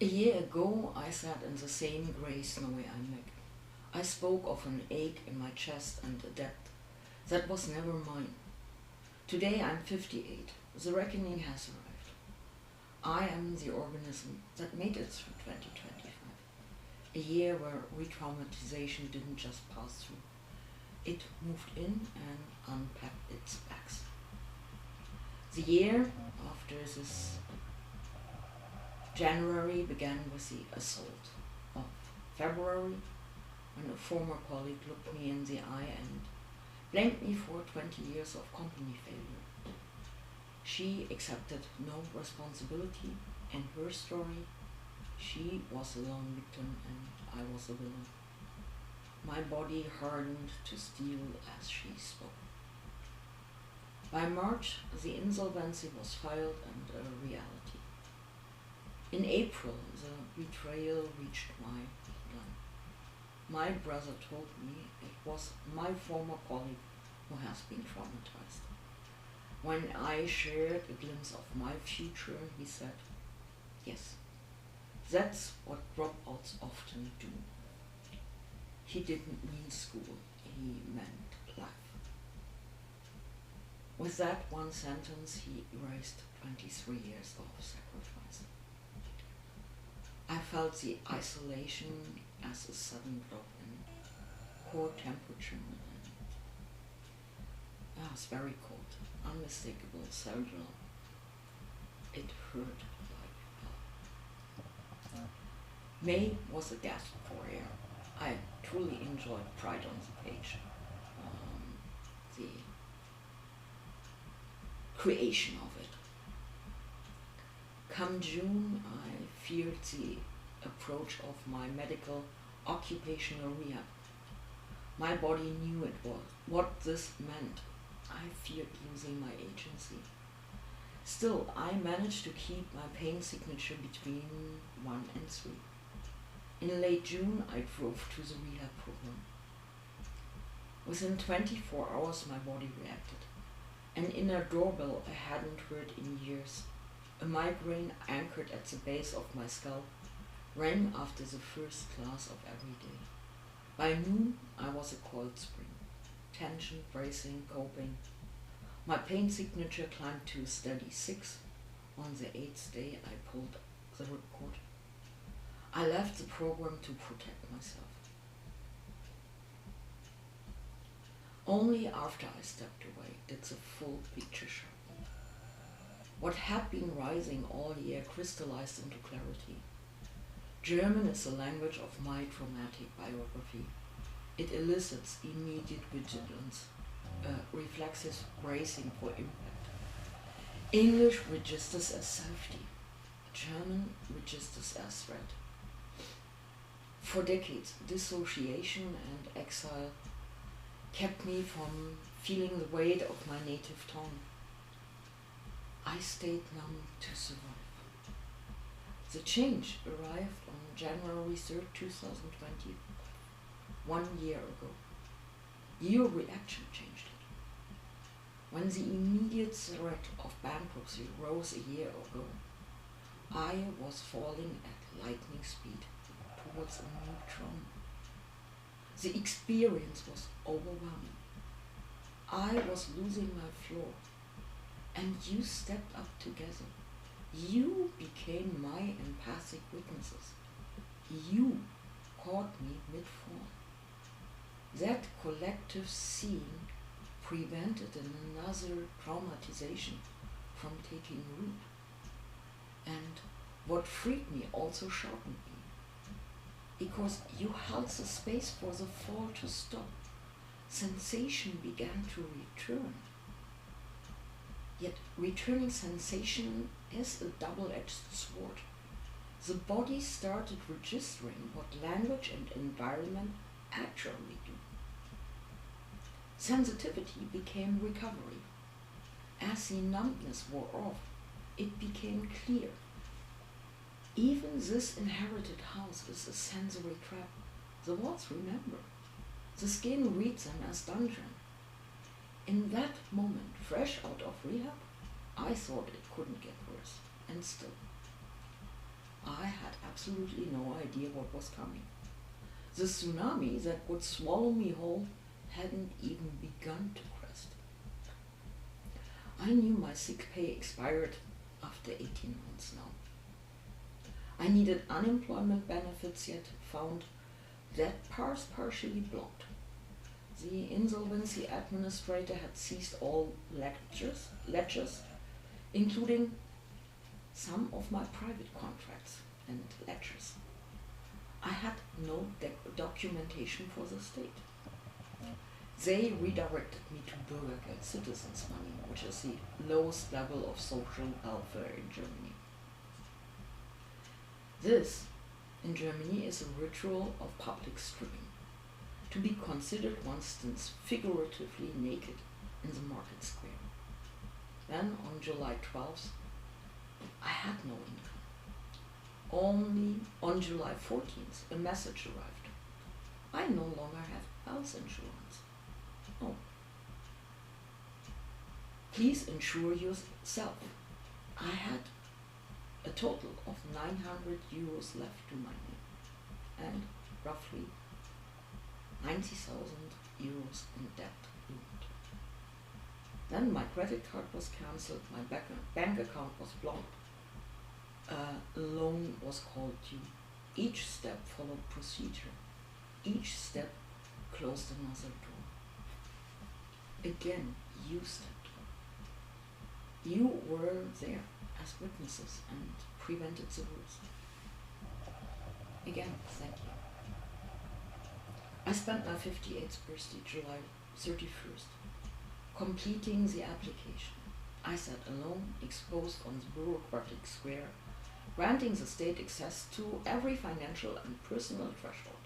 A year ago, I sat in the same grey, snowy iMac. I spoke of an ache in my chest and a debt that was never mine. Today I'm 58. The reckoning has arrived. I am the organism that made it through 2025. A year where retraumatization didn't just pass through. It moved in and unpacked its bags. The year after this January began with the assault of February, when a former colleague looked me in the eye and blamed me for 20 years of company failure. She accepted no responsibility in her story. She was the lone victim and I was the villain. My body hardened to steel as she spoke. By March, the insolvency was filed and a reality. In April, the betrayal reached my line. My brother told me it was my former colleague who has been traumatized. When I shared a glimpse of my future, he said, "Yes, that's what dropouts often do." He didn't mean school, he meant life. With that one sentence, he erased 23 years of sacrifice. I felt the isolation as a sudden drop in core temperature and it was very cold, unmistakable, cellular. It hurt like hell. May was a gasp for air. I truly enjoyed Pride on the Page, the creation of it. Come June, I feared the approach of my medical occupational rehab. My body knew what this meant. I feared losing my agency. Still, I managed to keep my pain signature between 1 and 3. In late June, I drove to the rehab program. Within 24 hours, my body reacted. An inner doorbell I hadn't heard in years. A migraine anchored at the base of my scalp rang after the first class of every day. By noon, I was a coiled spring. Tension, bracing, coping. My pain signature climbed to a steady 6. On the 8th day, I pulled the ripcord. I left the program to protect myself. Only after I stepped away did the full picture show. What had been rising all year crystallized into clarity. German is the language of my traumatic biography. It elicits immediate vigilance, reflexive bracing for impact. English registers as safety. German registers as threat. For decades, dissociation and exile kept me from feeling the weight of my native tongue. I stayed numb to survive. The change arrived on January 3rd, 2020, 1 year ago. Your reaction changed it. When the immediate threat of bankruptcy rose a year ago, I was falling at lightning speed towards a new trauma. The experience was overwhelming. I was losing my floor, and you stepped up together. You became my empathic witnesses. You caught me mid-fall. That collective seeing prevented another traumatization from taking root. And what freed me also sharpened me. Because you held the space for the fall to stop. Sensation began to return. Yet returning sensation is a double-edged sword. The body started registering what language and environment actually do. Sensitivity became recovery. As the numbness wore off, it became clear. Even this inherited house is a sensory trap. The walls remember. The skin reads them as dungeon. In that moment, fresh out of rehab, I thought it couldn't get worse, and still. I had absolutely no idea what was coming. The tsunami that would swallow me whole hadn't even begun to crest. I knew my sick pay expired after 18 months now. I needed unemployment benefits, yet found that path partially blocked. The insolvency administrator had seized all ledgers, including some of my private contracts and ledgers. I had no documentation for the state. They redirected me to Bürgergeld, citizens' money, which is the lowest level of social welfare in Germany. This, in Germany, is a ritual of public stripping, to be considered one stands figuratively naked in the market square. Then, on July 12th, I had no income. Only on July 14th, a message arrived. I no longer have health insurance. Oh. Please insure yourself. I had a total of 900 euros left to my name and roughly 90,000 euros in debt loomed. Then my credit card was cancelled, my bank account was blocked, a loan was called due. Each step followed procedure. Each step closed another door. Again, you stepped on. You were there as witnesses and prevented the worst. Again, thank you. I spent my 58th birthday, July 31st, completing the application. I sat alone, exposed on the bureaucratic square, granting the state access to every financial and personal threshold.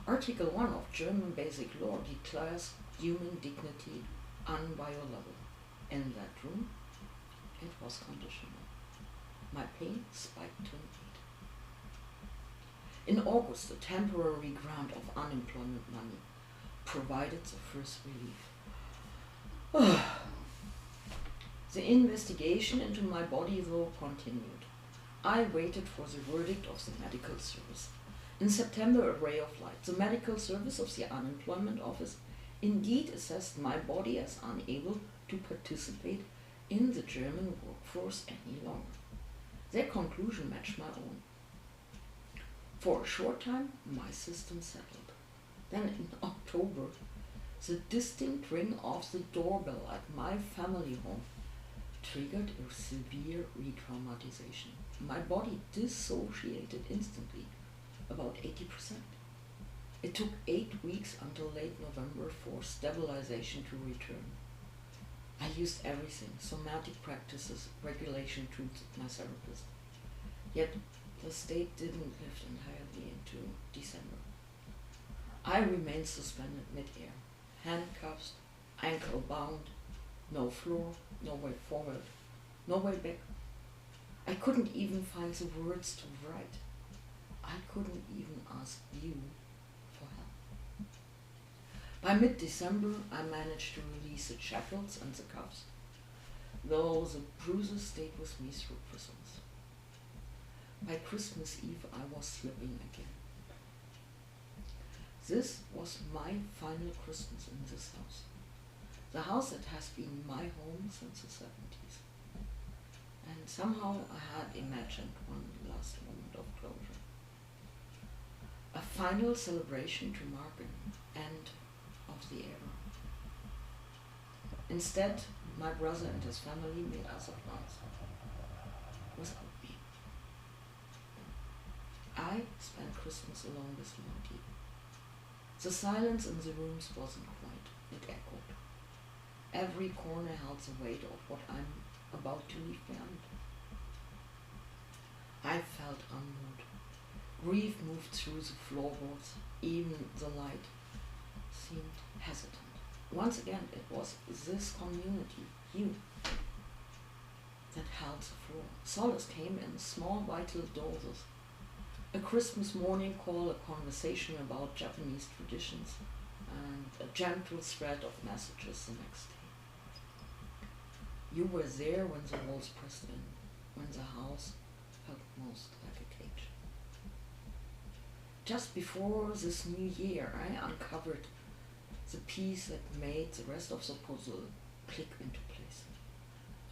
Article 1 of German Basic Law declares human dignity inviolable. In that room, it was conditional. My pain spiked to an 8. In August, a temporary grant of unemployment money provided the first relief. The investigation into my body, though, continued. I waited for the verdict of the medical service. In September, a ray of light. The medical service of the unemployment office indeed assessed my body as unable to participate in the German workforce any longer. Their conclusion matched my own. For a short time, my system settled. Then in October, the distinct ring of the doorbell at my family home triggered a severe retraumatization. My body dissociated instantly, about 80%. It took 8 weeks until late November for stabilization to return. I used everything, somatic practices, regulation tools of my therapist. Yet the state didn't lift entirely into December. I remained suspended mid-air, handcuffs, ankle bound, no floor, no way forward, no way back. I couldn't even find the words to write. I couldn't even ask you for help. By mid-December, I managed to release the shackles and the cuffs, though the bruises stayed with me through Christmas. By Christmas Eve, I was slipping again. This was my final Christmas in this house. The house that has been my home since the 70s. And somehow I had imagined one last moment of closure. A final celebration to mark an end of the era. Instead, my brother and his family made other plans without me. I spent Christmas alone with Monty. The silence in the rooms wasn't quiet, it echoed. Every corner held the weight of what I'm about to leave behind. I felt unmoved. Grief moved through the floorboards, even the light seemed hesitant. Once again, it was this community, you, that held the floor. Solace came in small vital doses. A Christmas morning call, a conversation about Japanese traditions, and a gentle thread of messages the next day. You were there when the walls pressed in, when the house felt most like a just before this new year, I uncovered the piece that made the rest of the puzzle click into place.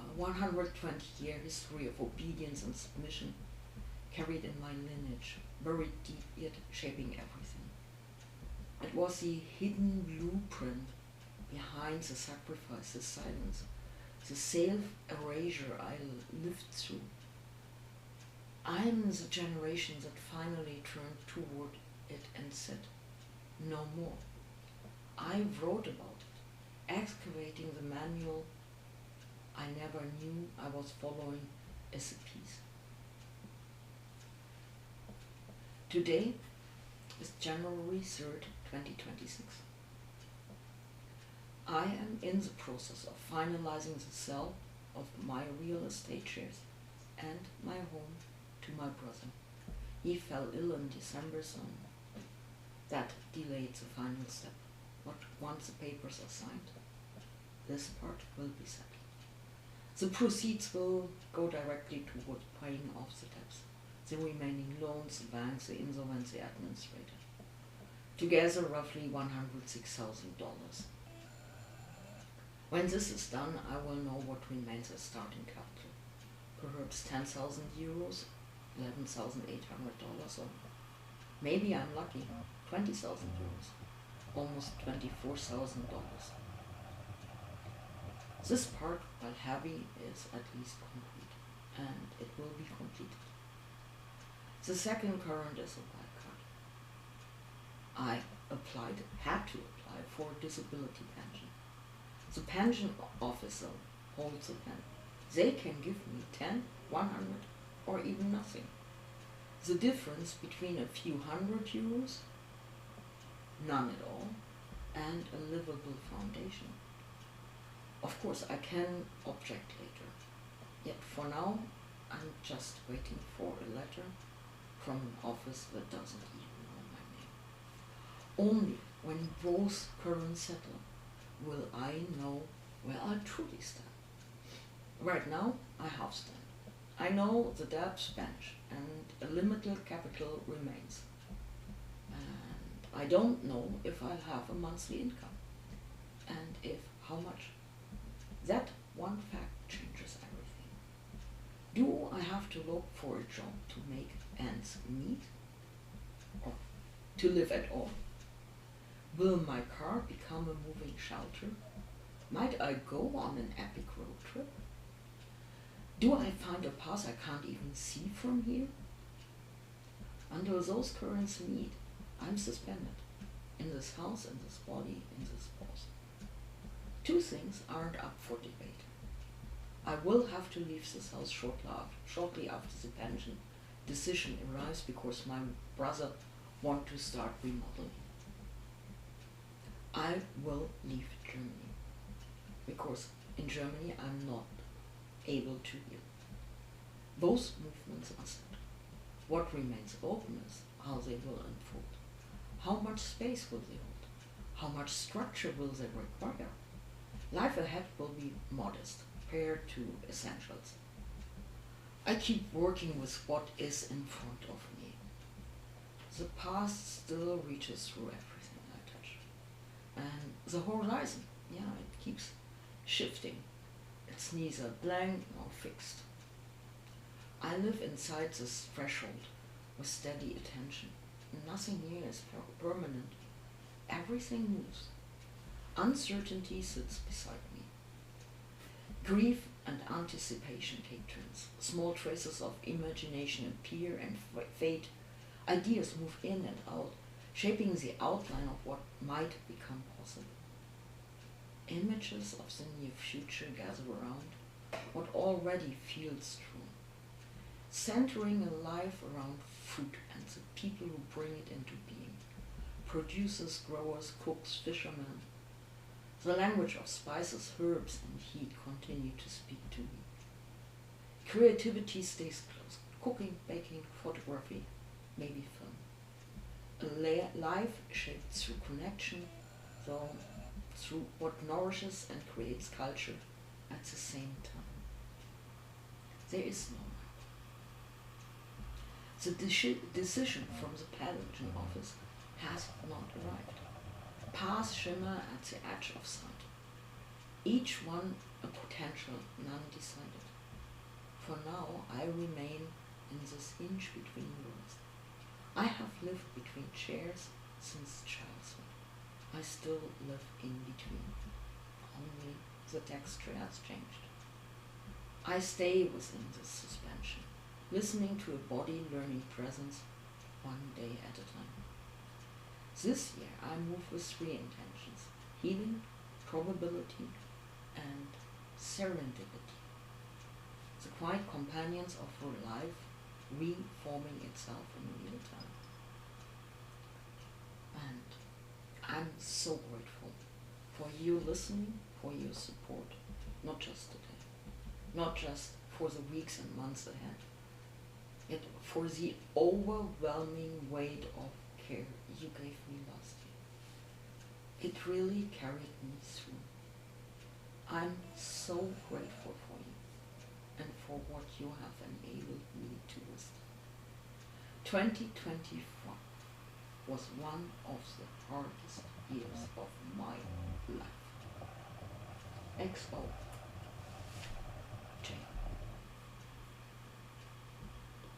A 120-year history of obedience and submission carried in my lineage, buried deep yet shaping everything. It was the hidden blueprint behind the sacrifice, the silence, the self-erasure I lived through. I'm the generation that finally turned toward it and said, no more. I wrote about it, excavating the manual I never knew I was following as a piece. Today is January 3rd, 2026. I am in the process of finalizing the sale of my real estate shares and my home to my brother. He fell ill in December, so that delayed the final step. But once the papers are signed, this part will be settled. The proceeds will go directly toward paying off the debts, the remaining loans, the banks, the insolvency administrator. Together roughly $106,000. When this is done, I will know what remains as starting capital. Perhaps 10,000 euros, $11,800, or maybe I'm lucky, 20,000 euros, almost $24,000. This part, while heavy, is at least complete, and it will be completed. The second current is a wild card. I had to apply for a disability pension. The pension officer holds a pen. They can give me 10, 100, or even nothing. The difference between a few €100, none at all, and a livable foundation. Of course, I can object later. Yet for now, I'm just waiting for a letter from an office that doesn't even know my name. Only when both currents settle will I know where I truly stand. Right now, I half stand. I know the debt's bench and a limited capital remains. And I don't know if I'll have a monthly income. And if, how much. That one fact changes everything. Do I have to look for a job to make ends meet? Or to live at all? Will my car become a moving shelter? Might I go on an epic road trip? Do I find a path I can't even see from here? Until those currents meet, I'm suspended. In this house, in this body, in this pause. Two things aren't up for debate. I will have to leave this house shortly after the pension decision arrives because my brother wants to start remodeling. I will leave Germany because in Germany I'm not able to heal. Both movements are set. What remains open is how they will unfold. How much space will they hold? How much structure will they require? Life ahead will be modest, paired to essentials. I keep working with what is in front of me. The past still reaches through everything I touch. And the horizon, it keeps shifting. It's neither blank nor fixed. I live inside this threshold with steady attention. Nothing here is permanent. Everything moves. Uncertainty sits beside me. Grief and anticipation take turns. Small traces of imagination appear and fade. Ideas move in and out, shaping the outline of what might become possible. Images of the near future gather around what already feels true, centering a life around food and the people who bring it into being. Producers, growers, cooks, fishermen. The language of spices, herbs, and heat continue to speak to me. Creativity stays close. Cooking, baking, photography, maybe film. A life shaped through connection, though through what nourishes and creates culture at the same time. There is no map. The decision from the pathogen office has not arrived. Paths shimmer at the edge of sight, each one a potential, none decided. For now, I remain in this inch between worlds. I have lived between chairs since childhood. I still live in between. Only the texture has changed. I stay within this suspension, listening to a body learning presence one day at a time. This year I move with three intentions: healing, probability, and serendipity. The quiet companions of her life reforming itself in real time. And I'm so grateful for you listening, for your support, not just today, not just for the weeks and months ahead, yet for the overwhelming weight of care you gave me last year. It really carried me through. I'm so grateful for you and for what you have enabled me to withstand. 2024 was one of the hardest years of my life. XO.